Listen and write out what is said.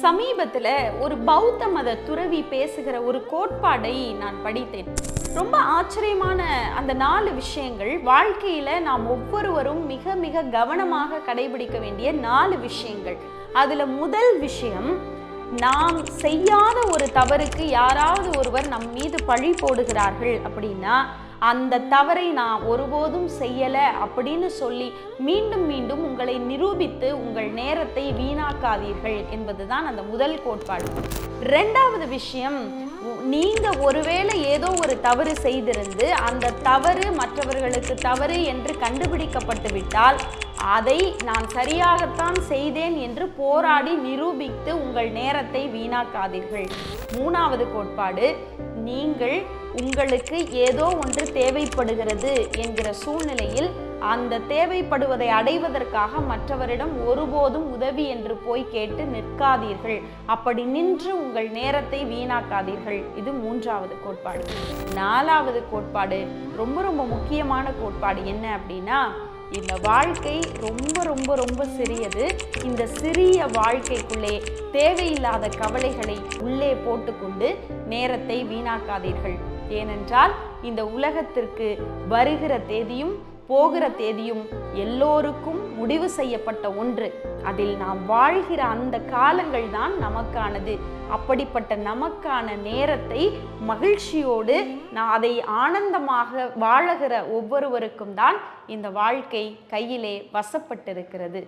சமீபத்தில் ஒரு பௌத்த மத துறவி பேசுகிற ஒரு கோட்பாடை நான் படித்தேன். ரொம்ப ஆச்சரியமான அந்த 4 விஷயங்கள், வாழ்க்கையில் நாம் ஒவ்வொருவரும் மிக மிக கவனமாக கடைபிடிக்க வேண்டிய 4 விஷயங்கள். அதில் முதல் விஷயம், நாம் செய்யாத ஒரு தவறுக்கு யாராவது ஒருவர் நம் மீது பழி போடுகிறார்கள் அப்படின்னா அந்த தவறை நான் ஒருபோதும் செய்யலை அப்படின்னு சொல்லி மீண்டும் மீண்டும் உங்களை நிரூபித்து உங்கள் நேரத்தை வீணாக்காதீர்கள் என்பதுதான் அந்த முதல் கோட்பாடு. 2வது விஷயம், நீங்க ஒருவேளை ஏதோ ஒரு தவறு செய்திருந்து அந்த தவறு மற்றவர்களுக்கு தவறு என்று கண்டுபிடிக்கப்பட்டு விட்டால் அதை நான் சரியாகத்தான் செய்தேன் என்று போராடி நிரூபித்து உங்கள் நேரத்தை வீணாக்காதீர்கள். 3வது கோட்பாடு, நீங்கள் உங்களுக்கு ஏதோ ஒன்று தேவைப்படுகிறது என்கிற சூழ்நிலையில் அந்த தேவைப்படுவதை அடைவதற்காக மற்றவரிடம் ஒருபோதும் உதவி என்று போய் கேட்டு நிற்காதீர்கள். அப்படி நின்று உங்கள் நேரத்தை வீணாக்காதீர்கள். இது 3வது கோட்பாடு. 4வது கோட்பாடு ரொம்ப ரொம்ப முக்கியமான கோட்பாடு. என்ன அப்படின்னா, இந்த வாழ்க்கை ரொம்ப ரொம்ப ரொம்ப சிறியது. இந்த சிறிய வாழ்க்கைக்குள்ளே தேவையில்லாத கவலைகளை உள்ளே போட்டுக்கொண்டு நேரத்தை வீணாக்காதீர்கள். ஏனென்றால் இந்த உலகத்திற்கு வருகிற தேதியும் போகிற தேதியும் எல்லோருக்கும் முடிவு செய்யப்பட்ட ஒன்று. அதில் நாம் வாழ்கிற அந்த காலங்கள் தான் நமக்கானது. அப்படிப்பட்ட நமக்கான நேரத்தை மகிழ்ச்சியோடு அதை ஆனந்தமாக வாழுகிற ஒவ்வொருவருக்கும் தான் இந்த வாழ்க்கை கையிலே வசப்பட்டிருக்கிறது.